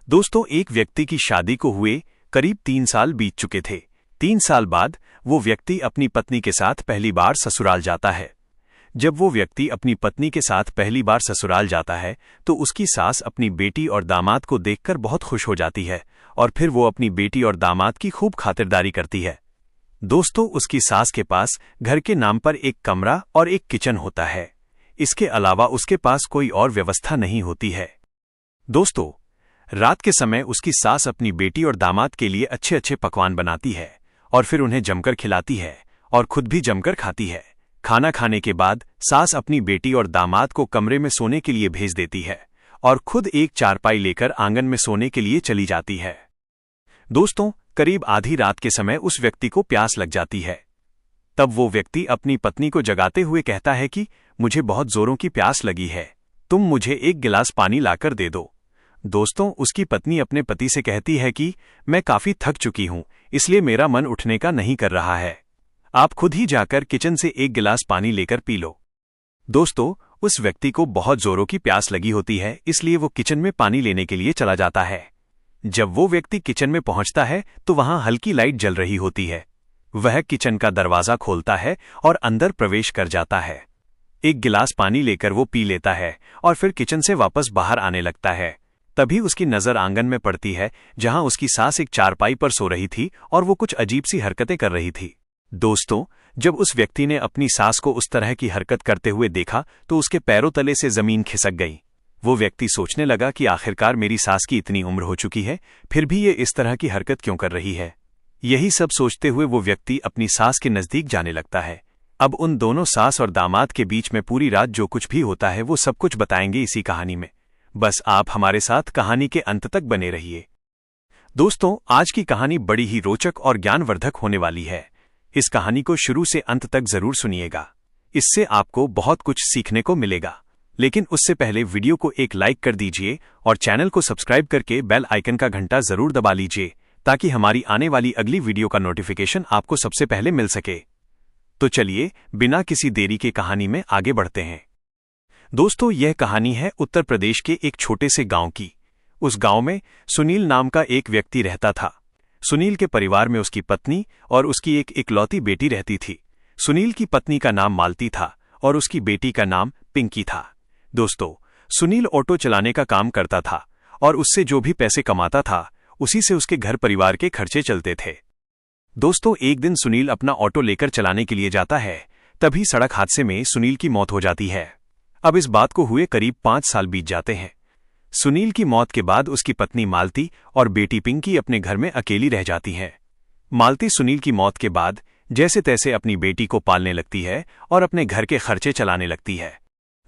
दोस्तों, एक व्यक्ति की शादी को हुए करीब 3 साल बीत चुके थे। 3 साल बाद वो व्यक्ति अपनी पत्नी के साथ पहली बार ससुराल जाता है। जब वो व्यक्ति अपनी पत्नी के साथ पहली बार ससुराल जाता है तो उसकी सास अपनी बेटी और दामाद को देखकर बहुत खुश हो जाती है और फिर वो अपनी बेटी और दामाद की खूब खातिरदारी करती है। दोस्तों, उसकी सास के पास घर के नाम पर एक कमरा और एक किचन होता है। इसके अलावा उसके पास कोई और व्यवस्था नहीं होती है। दोस्तों, रात के समय उसकी सास अपनी बेटी और दामाद के लिए अच्छे अच्छे पकवान बनाती है और फिर उन्हें जमकर खिलाती है और खुद भी जमकर खाती है। खाना खाने के बाद सास अपनी बेटी और दामाद को कमरे में सोने के लिए भेज देती है और खुद एक चारपाई लेकर आंगन में सोने के लिए चली जाती है। दोस्तों, करीब आधी रात के समय उस व्यक्ति को प्यास लग जाती है। तब वो व्यक्ति अपनी पत्नी को जगाते हुए कहता है कि मुझे बहुत जोरों की प्यास लगी है, तुम मुझे एक गिलास पानी लाकर दे दो। दोस्तों, उसकी पत्नी अपने पति से कहती है कि मैं काफी थक चुकी हूं, इसलिए मेरा मन उठने का नहीं कर रहा है। आप खुद ही जाकर किचन से एक गिलास पानी लेकर पी लो। दोस्तों, उस व्यक्ति को बहुत जोरों की प्यास लगी होती है, इसलिए वो किचन में पानी लेने के लिए चला जाता है। जब वो व्यक्ति किचन में पहुंचता है तो वहां हल्की लाइट जल रही होती है। वह किचन का दरवाजा खोलता है और अंदर प्रवेश कर जाता है। एक गिलास पानी लेकर वो पी लेता है और फिर किचन से वापस बाहर आने लगता है। तभी उसकी नजर आंगन में पड़ती है, जहां उसकी सास एक चारपाई पर सो रही थी और वो कुछ अजीब सी हरकतें कर रही थी। दोस्तों, जब उस व्यक्ति ने अपनी सास को उस तरह की हरकत करते हुए देखा तो उसके पैरों तले से जमीन खिसक गई। वो व्यक्ति सोचने लगा कि आखिरकार मेरी सास की इतनी उम्र हो चुकी है, फिर भी ये इस तरह की हरकत क्यों कर रही है। यही सब सोचते हुए वो व्यक्ति अपनी सास के नजदीक जाने लगता है। अब उन दोनों सास और दामाद के बीच में पूरी रात जो कुछ भी होता है वो सब कुछ बताएंगे इसी कहानी में। बस आप हमारे साथ कहानी के अंत तक बने रहिए। दोस्तों, आज की कहानी बड़ी ही रोचक और ज्ञानवर्धक होने वाली है। इस कहानी को शुरू से अंत तक जरूर सुनिएगा, इससे आपको बहुत कुछ सीखने को मिलेगा। लेकिन उससे पहले वीडियो को एक लाइक कर दीजिए और चैनल को सब्सक्राइब करके बेल आइकन का घंटा जरूर दबा लीजिए, ताकि हमारी आने वाली अगली वीडियो का नोटिफिकेशन आपको सबसे पहले मिल सके। तो चलिए, बिना किसी देरी के कहानी में आगे बढ़ते हैं। दोस्तों, यह कहानी है उत्तर प्रदेश के एक छोटे से गांव की। उस गांव में सुनील नाम का एक व्यक्ति रहता था। सुनील के परिवार में उसकी पत्नी और उसकी एक इकलौती बेटी रहती थी। सुनील की पत्नी का नाम मालती था और उसकी बेटी का नाम पिंकी था। दोस्तों, सुनील ऑटो चलाने का काम करता था और उससे जो भी पैसे कमाता था उसी से उसके घर परिवार के खर्चे चलते थे। दोस्तों, एक दिन सुनील अपना ऑटो लेकर चलाने के लिए जाता है, तभी सड़क हादसे में सुनील की मौत हो जाती है। अब इस बात को हुए करीब 5 साल बीत जाते हैं। सुनील की मौत के बाद उसकी पत्नी मालती और बेटी पिंकी अपने घर में अकेली रह जाती हैं। मालती सुनील की मौत के बाद जैसे तैसे अपनी बेटी को पालने लगती है और अपने घर के खर्चे चलाने लगती है।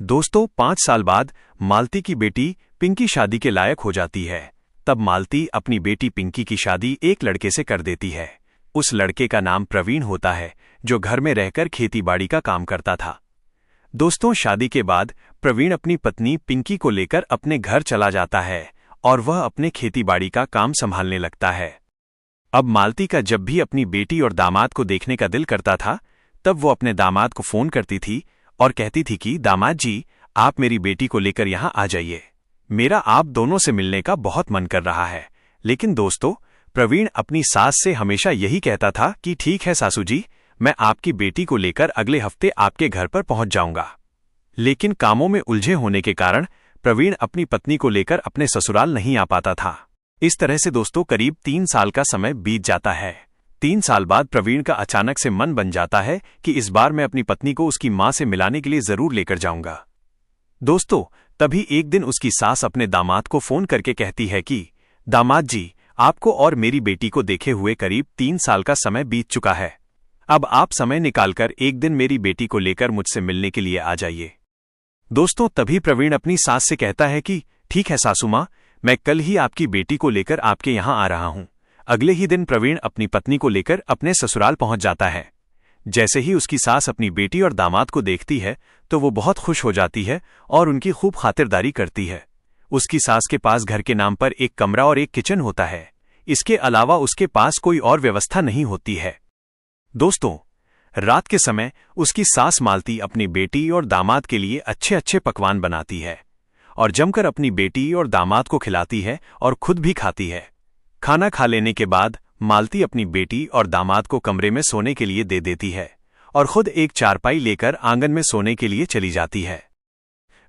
दोस्तों, 5 साल बाद मालती की बेटी पिंकी शादी के लायक हो जाती है। तब मालती अपनी बेटी पिंकी की शादी एक लड़के से कर देती है। उस लड़के का नाम प्रवीण होता है, जो घर में रहकर खेतीबाड़ी का काम करता था। दोस्तों, शादी के बाद प्रवीण अपनी पत्नी पिंकी को लेकर अपने घर चला जाता है और वह अपने खेतीबाड़ी का काम संभालने लगता है। अब मालती का जब भी अपनी बेटी और दामाद को देखने का दिल करता था, तब वो अपने दामाद को फोन करती थी और कहती थी कि दामाद जी, आप मेरी बेटी को लेकर यहाँ आ जाइए, मेरा आप दोनों से मिलने का बहुत मन कर रहा है। लेकिन दोस्तों, प्रवीण अपनी सास से हमेशा यही कहता था कि ठीक है सासू जी, मैं आपकी बेटी को लेकर अगले हफ्ते आपके घर पर पहुंच जाऊंगा। लेकिन कामों में उलझे होने के कारण प्रवीण अपनी पत्नी को लेकर अपने ससुराल नहीं आ पाता था। इस तरह से दोस्तों करीब 3 साल का समय बीत जाता है। 3 साल बाद प्रवीण का अचानक से मन बन जाता है कि इस बार मैं अपनी पत्नी को उसकी मां से मिलाने के लिए जरूर लेकर जाऊंगा। दोस्तों, तभी एक दिन उसकी सास अपने दामाद को फोन करके कहती है कि दामाद जी, आपको और मेरी बेटी को देखे हुए करीब 3 साल का समय बीत चुका है। अब आप समय निकालकर एक दिन मेरी बेटी को लेकर मुझसे मिलने के लिए आ जाइए। दोस्तों, तभी प्रवीण अपनी सास से कहता है कि ठीक है सासू मां, मैं कल ही आपकी बेटी को लेकर आपके यहां आ रहा हूं। अगले ही दिन प्रवीण अपनी पत्नी को लेकर अपने ससुराल पहुंच जाता है। जैसे ही उसकी सास अपनी बेटी और दामाद को देखती है तो वो बहुत खुश हो जाती है और उनकी खूब खातिरदारी करती है। उसकी सास के पास घर के नाम पर एक कमरा और एक किचन होता है। इसके अलावा उसके पास कोई और व्यवस्था नहीं होती है। दोस्तों, रात के समय उसकी सास मालती अपनी बेटी और दामाद के लिए अच्छे अच्छे पकवान बनाती है और जमकर अपनी बेटी और दामाद को खिलाती है और खुद भी खाती है। खाना खा लेने के बाद मालती अपनी बेटी और दामाद को कमरे में सोने के लिए दे देती है और खुद एक चारपाई लेकर आंगन में सोने के लिए चली जाती है।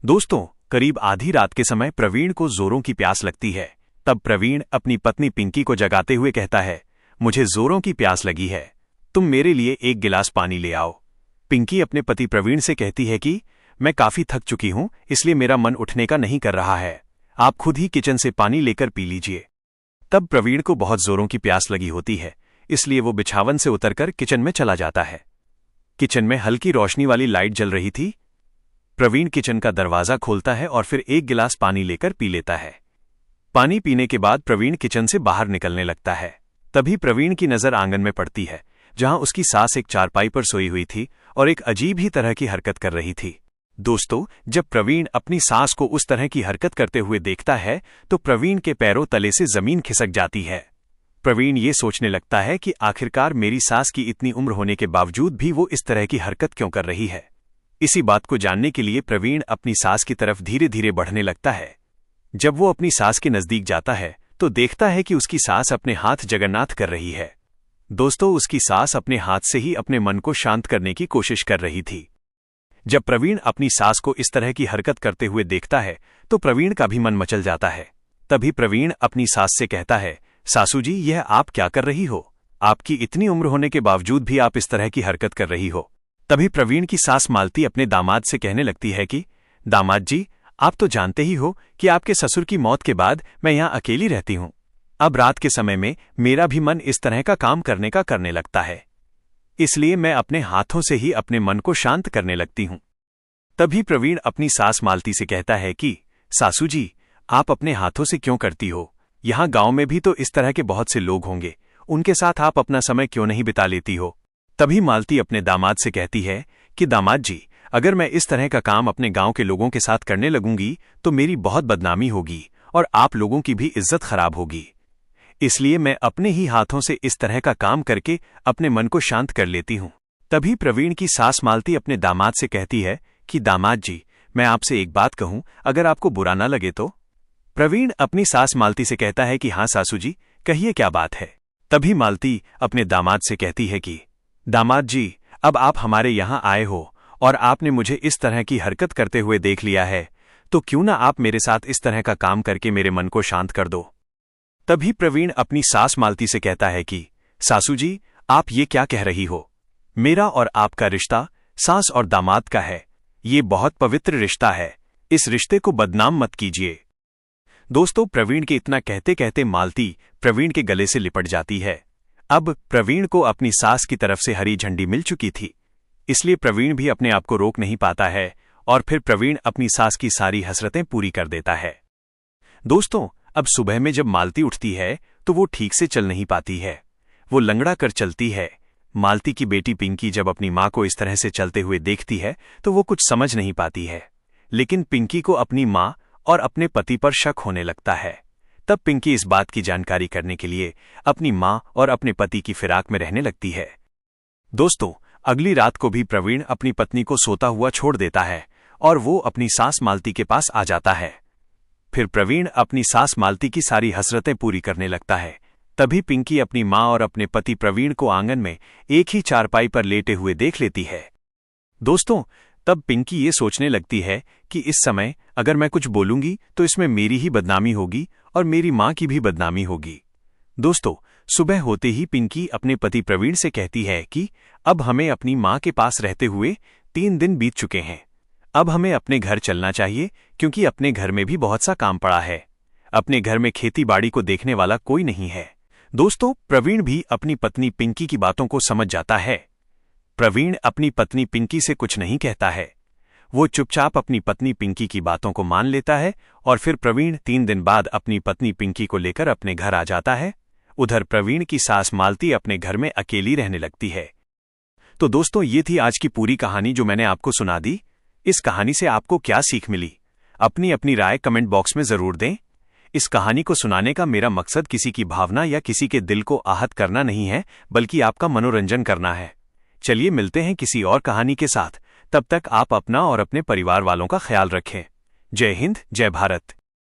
दोस्तों, करीब आधी रात के समय प्रवीण को जोरों की प्यास लगती है। तब प्रवीण अपनी पत्नी पिंकी को जगाते हुए कहता है, मुझे जोरों की प्यास लगी है, तुम मेरे लिए एक गिलास पानी ले आओ। पिंकी अपने पति प्रवीण से कहती है कि मैं काफी थक चुकी हूं, इसलिए मेरा मन उठने का नहीं कर रहा है, आप खुद ही किचन से पानी लेकर पी लीजिए। तब प्रवीण को बहुत जोरों की प्यास लगी होती है, इसलिए वो बिछावन से उतरकर किचन में चला जाता है। किचन में हल्की रोशनी वाली लाइट जल रही थी। प्रवीण किचन का दरवाजा खोलता है और फिर एक गिलास पानी लेकर पी लेता है। पानी पीने के बाद प्रवीण किचन से बाहर निकलने लगता है। तभी प्रवीण की नजर आंगन में पड़ती है, जहां उसकी सास एक चारपाई पर सोई हुई थी और एक अजीब ही तरह की हरकत कर रही थी। दोस्तों, जब प्रवीण अपनी सास को उस तरह की हरकत करते हुए देखता है तो प्रवीण के पैरों तले से जमीन खिसक जाती है। प्रवीण ये सोचने लगता है कि आखिरकार मेरी सास की इतनी उम्र होने के बावजूद भी वो इस तरह की हरकत क्यों कर रही है। इसी बात को जानने के लिए प्रवीण अपनी सास की तरफ धीरे धीरे बढ़ने लगता है। जब वो अपनी सास के नजदीक जाता है तो देखता है कि उसकी सास अपने हाथ जगन्नाथ कर रही है। दोस्तों, उसकी सास अपने हाथ से ही अपने मन को शांत करने की कोशिश कर रही थी। जब प्रवीण अपनी सास को इस तरह की हरकत करते हुए देखता है तो प्रवीण का भी मन मचल जाता है। तभी प्रवीण अपनी सास से कहता है, सासू जी, यह आप क्या कर रही हो? आपकी इतनी उम्र होने के बावजूद भी आप इस तरह की हरकत कर रही हो। तभी प्रवीण की सास मालती अपने दामाद से कहने लगती है कि दामाद जी, आप तो जानते ही हो कि आपके ससुर की मौत के बाद मैं यहां अकेली रहती हूं। अब रात के समय में मेरा भी मन इस तरह का काम करने का करने लगता है, इसलिए मैं अपने हाथों से ही अपने मन को शांत करने लगती हूं। तभी प्रवीण अपनी सास मालती से कहता है कि सासू जी, आप अपने हाथों से क्यों करती हो? यहां गांव में भी तो इस तरह के बहुत से लोग होंगे, उनके साथ आप अपना समय क्यों नहीं बिता लेती हो? तभी मालती अपने दामाद से कहती है कि दामाद जी, अगर मैं इस तरह का काम अपने गांव के लोगों के साथ करने लगूंगी तो मेरी बहुत बदनामी होगी और आप लोगों की भी इज्जत खराब होगी। इसलिए मैं अपने ही हाथों से इस तरह का काम करके अपने मन को शांत कर लेती हूं। तभी प्रवीण की सास मालती अपने दामाद से कहती है कि दामाद जी, मैं आपसे एक बात कहूं, अगर आपको बुरा ना लगे तो? प्रवीण अपनी सास मालती से कहता है कि हाँ सासू जी, कहिए क्या बात है। तभी मालती अपने दामाद से कहती है कि दामाद जी, अब आप हमारे यहां आए हो और आपने मुझे इस तरह की हरकत करते हुए देख लिया है, तो क्यों ना आप मेरे साथ इस तरह का काम करके मेरे मन को शांत कर दो। तभी प्रवीण अपनी सास मालती से कहता है कि सासू जी, आप ये क्या कह रही हो? मेरा और आपका रिश्ता सास और दामाद का है, ये बहुत पवित्र रिश्ता है, इस रिश्ते को बदनाम मत कीजिए। दोस्तों, प्रवीण के इतना कहते कहते मालती प्रवीण के गले से लिपट जाती है। अब प्रवीण को अपनी सास की तरफ से हरी झंडी मिल चुकी थी, इसलिए प्रवीण भी अपने आप को रोक नहीं पाता है और फिर प्रवीण अपनी सास की सारी हसरतें पूरी कर देता है। दोस्तों, अब सुबह में जब मालती उठती है तो वो ठीक से चल नहीं पाती है, वो लंगड़ा कर चलती है। मालती की बेटी पिंकी जब अपनी मां को इस तरह से चलते हुए देखती है तो वो कुछ समझ नहीं पाती है, लेकिन पिंकी को अपनी मां और अपने पति पर शक होने लगता है। तब पिंकी इस बात की जानकारी करने के लिए अपनी मां और अपने पति की फिराक में रहने लगती है। दोस्तों, अगली रात को भी प्रवीण अपनी पत्नी को सोता हुआ छोड़ देता है और वो अपनी सास मालती के पास आ जाता है। फिर प्रवीण अपनी सास मालती की सारी हसरतें पूरी करने लगता है। तभी पिंकी अपनी मां और अपने पति प्रवीण को आंगन में एक ही चारपाई पर लेटे हुए देख लेती है। दोस्तों, तब पिंकी ये सोचने लगती है कि इस समय अगर मैं कुछ बोलूंगी तो इसमें मेरी ही बदनामी होगी और मेरी मां की भी बदनामी होगी। दोस्तों, सुबह होते ही पिंकी अपने पति प्रवीण से कहती है कि अब हमें अपनी मां के पास रहते हुए 3 दिन बीत चुके हैं, अब हमें अपने घर चलना चाहिए क्योंकि अपने घर में भी बहुत सा काम पड़ा है, अपने घर में खेती बाड़ी को देखने वाला कोई नहीं है। दोस्तों, प्रवीण भी अपनी पत्नी पिंकी की बातों को समझ जाता है। प्रवीण अपनी पत्नी पिंकी से कुछ नहीं कहता है, वो चुपचाप अपनी पत्नी पिंकी की बातों को मान लेता है और फिर प्रवीण 3 दिन बाद अपनी पत्नी पिंकी को लेकर अपने घर आ जाता है। उधर प्रवीण की सास मालती अपने घर में अकेली रहने लगती है। तो दोस्तों, ये थी आज की पूरी कहानी जो मैंने आपको सुना दी। इस कहानी से आपको क्या सीख मिली, अपनी अपनी राय कमेंट बॉक्स में जरूर दें। इस कहानी को सुनाने का मेरा मकसद किसी की भावना या किसी के दिल को आहत करना नहीं है, बल्कि आपका मनोरंजन करना है। चलिए मिलते हैं किसी और कहानी के साथ, तब तक आप अपना और अपने परिवार वालों का ख्याल रखें। जय हिंद, जय भारत।